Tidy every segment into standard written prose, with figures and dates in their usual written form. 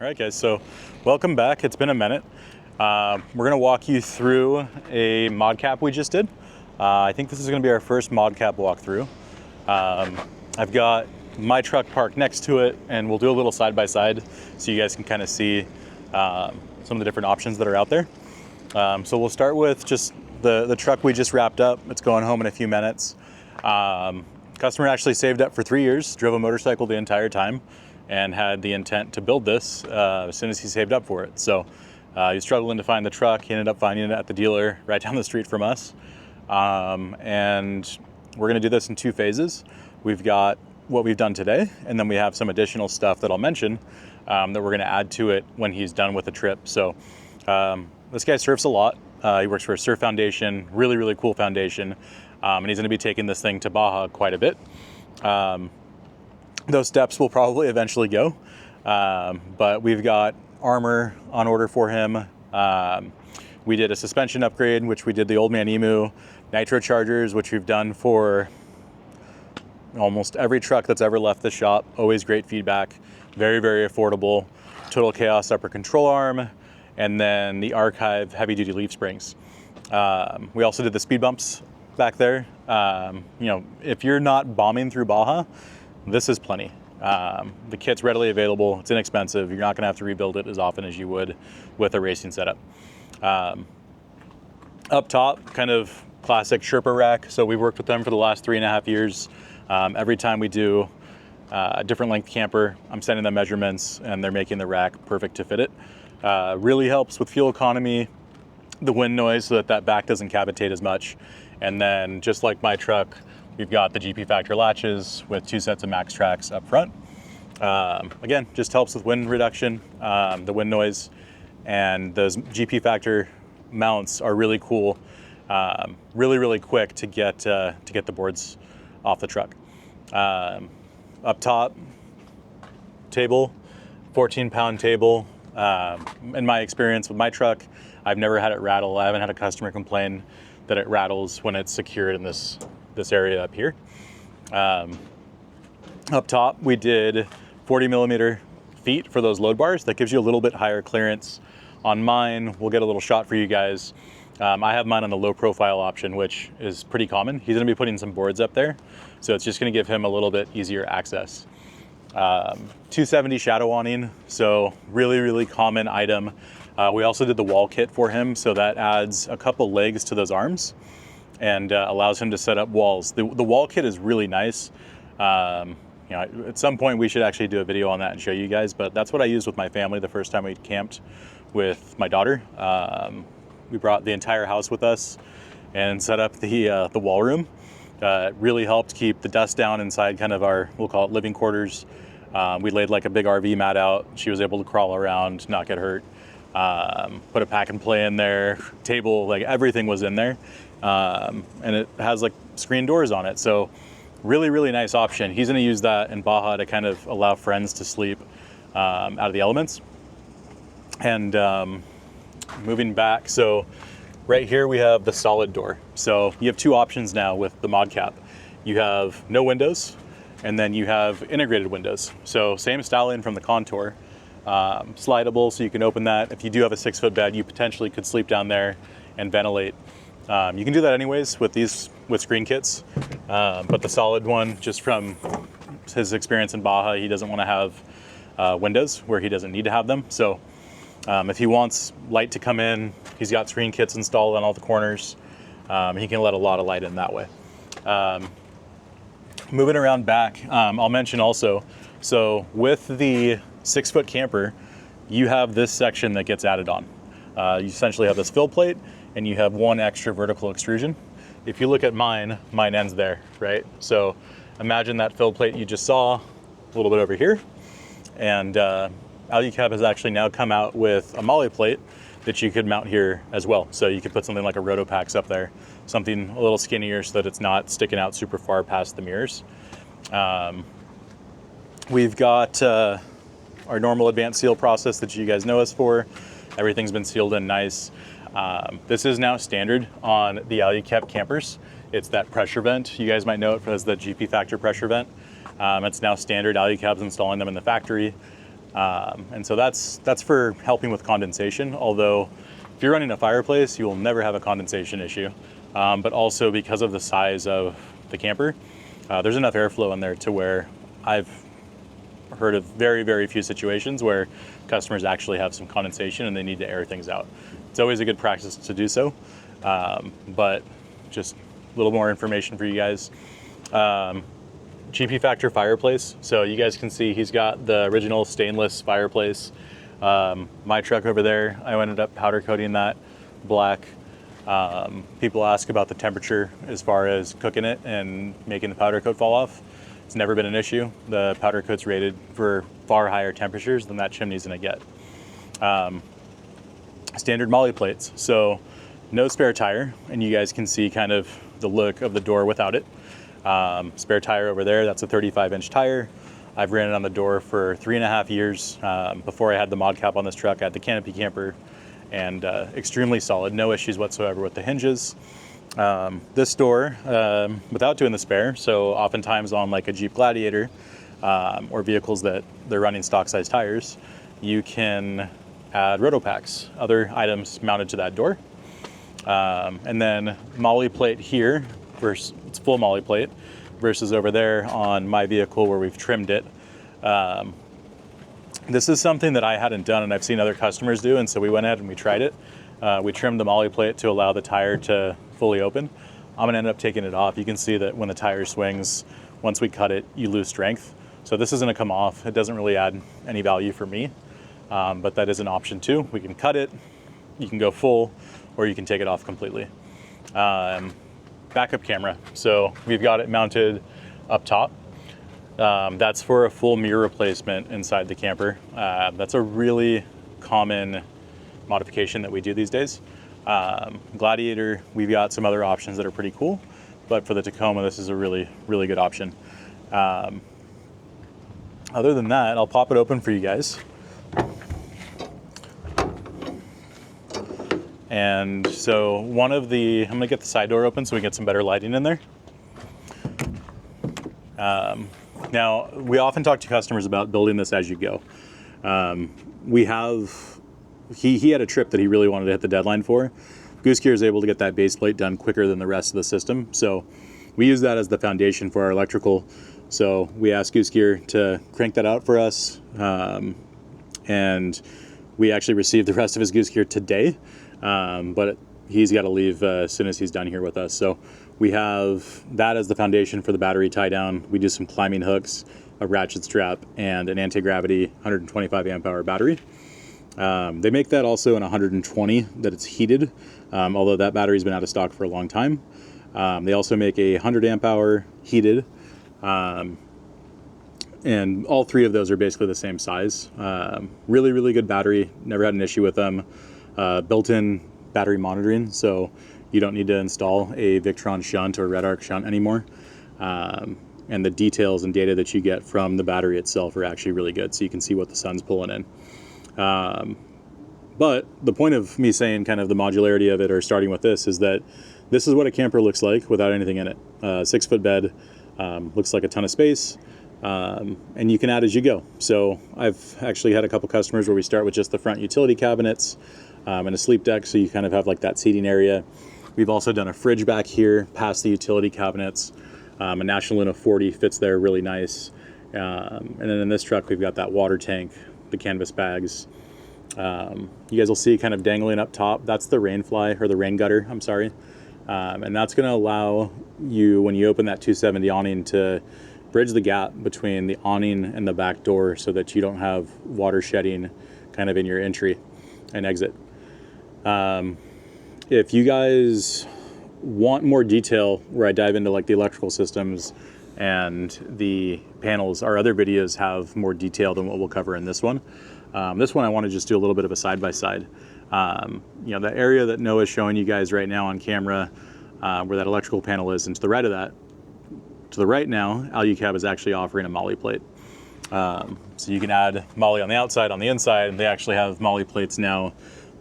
All right, guys, so welcome back. It's been a minute. We're gonna walk you through a mod cap we just did. I think this is gonna be our first mod cap walkthrough. I've got my truck parked next to it, and we'll do a little side by side so you guys can kind of see some of the different options that are out there. So we'll start with just the truck we just wrapped up. It's going home in a few minutes. Customer actually saved up for 3 years, drove a motorcycle the entire time, and had the intent to build this as soon as he saved up for it. So he was struggling to find the truck. He ended up finding it at the dealer right down the street from us. And we're gonna do this in 2 phases. We've got what we've done today, and then we have some additional stuff that I'll mention that we're gonna add to it when he's done with the trip. So this guy surfs a lot. He works for a surf foundation, really, really cool foundation. And he's gonna be taking this thing to Baja quite a bit. Those steps will probably eventually go, but we've got armor on order for him. We did a suspension upgrade, which we did the Old Man Emu, nitro chargers, which we've done for almost every truck that's ever left the shop. Always great feedback, very, very affordable. Total Chaos upper control arm, and then the Archive heavy duty leaf springs. We also did the speed bumps back there. You know, if you're not bombing through Baja, this is plenty. The kit's readily available. It's inexpensive. You're not going to have to rebuild it as often as you would with a racing setup. Up top, kind of classic Sherpa rack. So we've worked with them for the last 3.5 years. Every time we do a different length camper, I'm sending them measurements, and they're making the rack perfect to fit it. Really helps with fuel economy, the wind noise, so that back doesn't cavitate as much. And then just like my truck, we've got the GP Factor latches with 2 sets of max tracks up front. Again, just helps with wind reduction, the wind noise, and those GP Factor mounts are really cool, really, really quick to get the boards off the truck. Up top, table, 14-pound table. In my experience with my truck, I've never had it rattle. I haven't had a customer complain that it rattles when it's secured in this area up here. Up top, we did 40 millimeter feet for those load bars. That gives you a little bit higher clearance. On mine, we'll get a little shot for you guys. I have mine on the low profile option, which is pretty common. He's gonna be putting some boards up there, so it's just gonna give him a little bit easier access. 270 shadow awning, so really, really common item. We also did the wall kit for him, so that adds a couple legs to those arms and allows him to set up walls. The wall kit is really nice. You know, at some point we should actually do a video on that and show you guys, but that's what I used with my family the first time we camped with my daughter. We brought the entire house with us and set up the wall room. It really helped keep the dust down inside kind of our, we'll call it living quarters. We laid like a big RV mat out. She was able to crawl around, not get hurt. Put a pack and play in there, table, like everything was in there. And it has like screen doors on it. So really, really nice option. He's gonna use that in Baja to kind of allow friends to sleep out of the elements. And moving back, so right here we have the solid door. So you have 2 options now with the mod cap. You have no windows, and then you have integrated windows. So same styling from the Contour, slidable, so you can open that. If you do have a 6-foot bed, you potentially could sleep down there and ventilate. You can do that anyways with screen kits, but the solid one, just from his experience in Baja, he doesn't want to have windows where he doesn't need to have them. So if he wants light to come in, he's got screen kits installed on all the corners. He can let a lot of light in that way. Moving around back, I'll mention also, so with the 6-foot camper, you have this section that gets added on. You essentially have this fill plate, and you have 1 extra vertical extrusion. If you look at mine ends there, right? So imagine that fill plate you just saw a little bit over here, and Alu-Cab has actually now come out with a molly plate that you could mount here as well. So you could put something like a Rotopax up there, something a little skinnier so that it's not sticking out super far past the mirrors. We've got our normal advanced seal process that you guys know us for. Everything's been sealed in nice. This is now standard on the Alu-Cab campers. It's that pressure vent. You guys might know it as the GP Factor pressure vent. It's now standard. Alu-Cab's installing them in the factory. And so that's for helping with condensation. Although if you're running a fireplace, you will never have a condensation issue. But also because of the size of the camper, there's enough airflow in there to where I've heard of very, very few situations where customers actually have some condensation and they need to air things out. It's always a good practice to do so, but just a little more information for you guys. GP Factor fireplace. So you guys can see he's got the original stainless fireplace. My truck over there, I ended up powder coating that black. People ask about the temperature as far as cooking it and making the powder coat fall off. It's never been an issue. The powder coat's rated for far higher temperatures than that chimney's gonna get. Standard molly plates. So no spare tire, and you guys can see kind of the look of the door without it. Spare tire over there, that's a 35-inch tire. I've ran it on the door for 3.5 years. Before I had the mod cap on this truck, I had the canopy camper, and extremely solid, no issues whatsoever with the hinges. This door, without doing the spare, so oftentimes on like a Jeep Gladiator or vehicles that they're running stock size tires, you can add roto packs, other items mounted to that door. And then molly plate here, versus it's full molly plate, versus over there on my vehicle where we've trimmed it. This is something that I hadn't done and I've seen other customers do, and so we went ahead and we tried it. We trimmed the molly plate to allow the tire to fully open. I'm gonna end up taking it off. You can see that when the tire swings, once we cut it, you lose strength. So this is gonna come off. It doesn't really add any value for me, but that is an option too. We can cut it, you can go full, or you can take it off completely. Backup camera. So we've got it mounted up top. That's for a full mirror replacement inside the camper. That's a really common modification that we do these days. Gladiator, we've got some other options that are pretty cool, but for the Tacoma, this is a really, really good option. Other than that, I'll pop it open for you guys. And so I'm gonna get the side door open so we get some better lighting in there. Now, we often talk to customers about building this as you go. He had a trip that he really wanted to hit the deadline for. Goose Gear is able to get that base plate done quicker than the rest of the system. So we use that as the foundation for our electrical. So we asked Goose Gear to crank that out for us. And we actually received the rest of his Goose Gear today. But he's got to leave as soon as he's done here with us. So we have that as the foundation for the battery tie down. We do some climbing hooks, a ratchet strap, and an anti-gravity 125 amp hour battery. They make that also in 120 that it's heated, although that battery's been out of stock for a long time. They also make a 100 amp hour heated, and all three of those are basically the same size. Really, really good battery. Never had an issue with them. Built-in battery monitoring, so you don't need to install a Victron shunt or Red Arc shunt anymore. And the details and data that you get from the battery itself are actually really good, so you can see what the sun's pulling in. But the point of me saying kind of the modularity of it, or starting with this, is that this is what a camper looks like without anything in it. 6-foot bed, looks like a ton of space, and you can add as you go. So I've actually had a couple customers where we start with just the front utility cabinets and a sleep deck, so you kind of have like that seating area. We've also done a fridge back here past the utility cabinets. A National Luna 40 fits there really nice. And then in this truck, we've got that water tank, the canvas bags. You guys will see kind of dangling up top. That's the rain fly, or the rain gutter, I'm sorry. And that's gonna allow you, when you open that 270 awning, to bridge the gap between the awning and the back door so that you don't have water shedding kind of in your entry and exit. If you guys want more detail where I dive into like the electrical systems and the panels, our other videos have more detail than what we'll cover in this one. This one I want to just do a little bit of a side-by-side. You know, the area that Noah's showing you guys right now on camera, where that electrical panel is, and to the right of that, to the right now, Alu-Cab is actually offering a molly plate. So you can add molly on the outside, on the inside, and they actually have molly plates now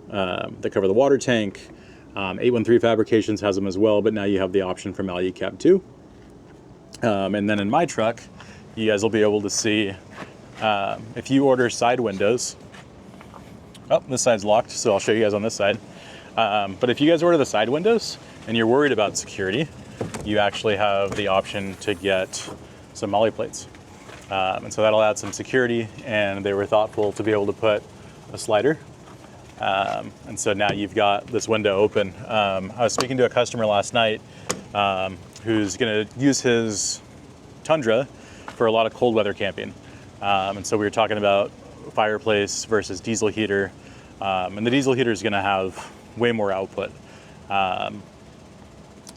that cover the water tank. 813 Fabrications has them as well, but now you have the option from Alu-Cab too. And then in my truck, you guys will be able to see If you order side windows, oh, this side's locked, so I'll show you guys on this side. But if you guys order the side windows and you're worried about security, you actually have the option to get some molly plates. And so that'll add some security, and they were thoughtful to be able to put a slider. And so now you've got this window open. I was speaking to a customer last night who's gonna use his Tundra for a lot of cold weather camping. And so we were talking about fireplace versus diesel heater. And the diesel heater is gonna have way more output. And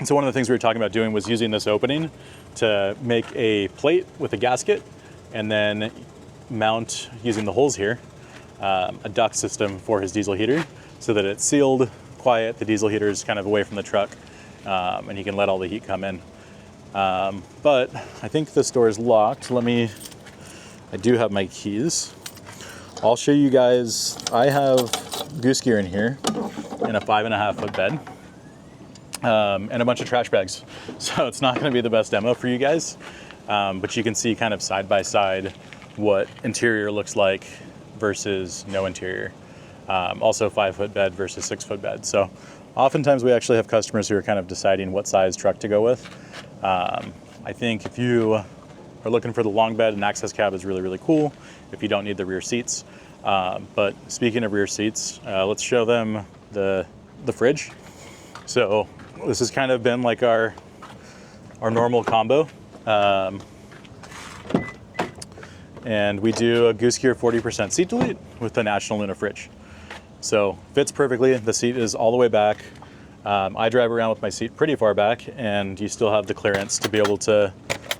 so one of the things we were talking about doing was using this opening to make a plate with a gasket and then mount, using the holes here, a duct system for his diesel heater so that it's sealed, quiet, the diesel heater is kind of away from the truck, and he can let all the heat come in. But I think this door is locked. I do have my keys. I'll show you guys, I have goose gear in here in a 5.5 foot bed. And a bunch of trash bags. So it's not gonna be the best demo for you guys, but you can see kind of side by side what interior looks like versus no interior. Also 5 foot bed versus 6 foot bed. So oftentimes we actually have customers who are kind of deciding what size truck to go with. I think if you are looking for the long bed, an access cab is really, really cool if you don't need the rear seats. But speaking of rear seats, let's show them the fridge. So this has kind of been like our normal combo. And we do a Goose Gear 40% seat delete with the National Luna fridge. So fits perfectly, the seat is all the way back. I drive around with my seat pretty far back, and you still have the clearance to be able to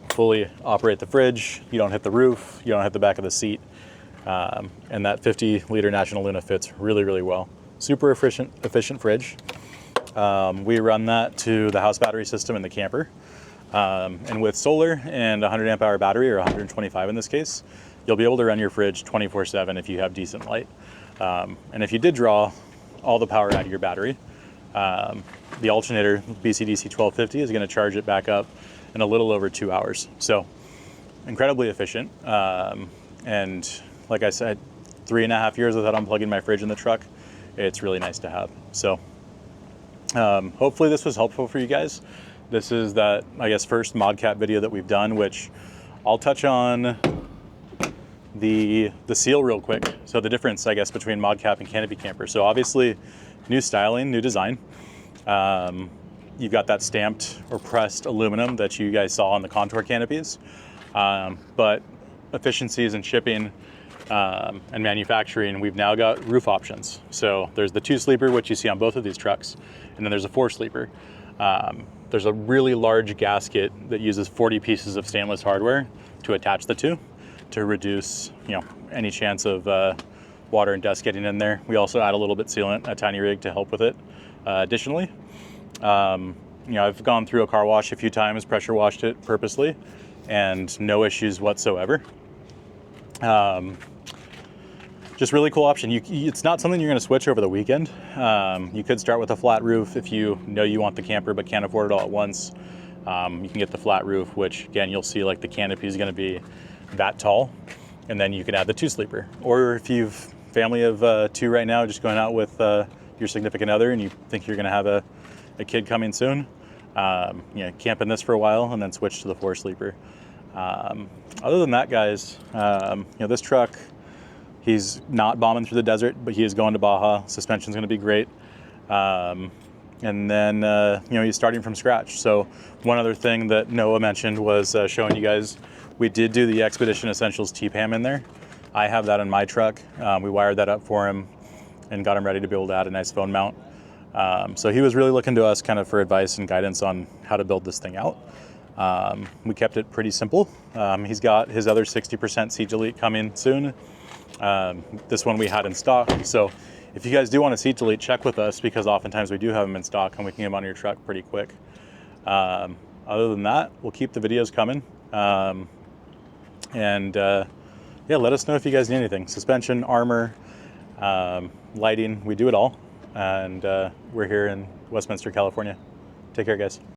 fully operate the fridge. You don't hit the roof, you don't hit the back of the seat. And that 50-liter National Luna fits really, really well. Super efficient fridge. We run that to the house battery system in the camper. And with solar and 100 amp hour battery, or 125 in this case, you'll be able to run your fridge 24/7 if you have decent light. And if you did draw all the power out of your battery, the alternator, BCDC 1250, is gonna charge it back up in a little over 2 hours. So incredibly efficient. And like I said, 3.5 years without unplugging my fridge in the truck, it's really nice to have. So hopefully this was helpful for you guys. This is that, I guess, first mod cap video that we've done, which I'll touch on the seal real quick. So the difference, I guess, between mod cap and canopy camper. So obviously new styling, new design. You've got that stamped or pressed aluminum that you guys saw on the contour canopies. But efficiencies in shipping and manufacturing, we've now got roof options. So there's the 2-sleeper, which you see on both of these trucks, and then there's a 4-sleeper. There's a really large gasket that uses 40 pieces of stainless hardware to attach the two to reduce, any chance of water and dust getting in there. We also add a little bit sealant, a tiny rig, to help with it. Additionally, I've gone through a car wash a few times, pressure washed it purposely, and no issues whatsoever. Just really cool option. It's not something you're going to switch over the weekend. You could start with a flat roof if you know you want the camper but can't afford it all at once. You can get the flat roof, which again, you'll see like the canopy is going to be that tall, and then you can add the 2-sleeper. Or if you've family of 2 right now, just going out with your significant other, and you think you're going to have a kid coming soon, camp in this for a while and then switch to the 4-sleeper. Other than that, guys, this truck, he's not bombing through the desert, but he is going to Baja. Suspension's going to be great. And then, he's starting from scratch. So one other thing that Noah mentioned was showing you guys, we did do the Expedition Essentials T-PAM in there. I have that in my truck. We wired that up for him and got him ready to be able to add a nice phone mount. So he was really looking to us kind of for advice and guidance on how to build this thing out. We kept it pretty simple. He's got his other 60% seat delete coming soon. This one we had in stock. So if you guys do want a seat delete, check with us, because oftentimes we do have them in stock and we can get them on your truck pretty quick. Other than that, we'll keep the videos coming. Let us know if you guys need anything. Suspension, armor, lighting, we do it all. And we're here in Westminster, California. Take care, guys.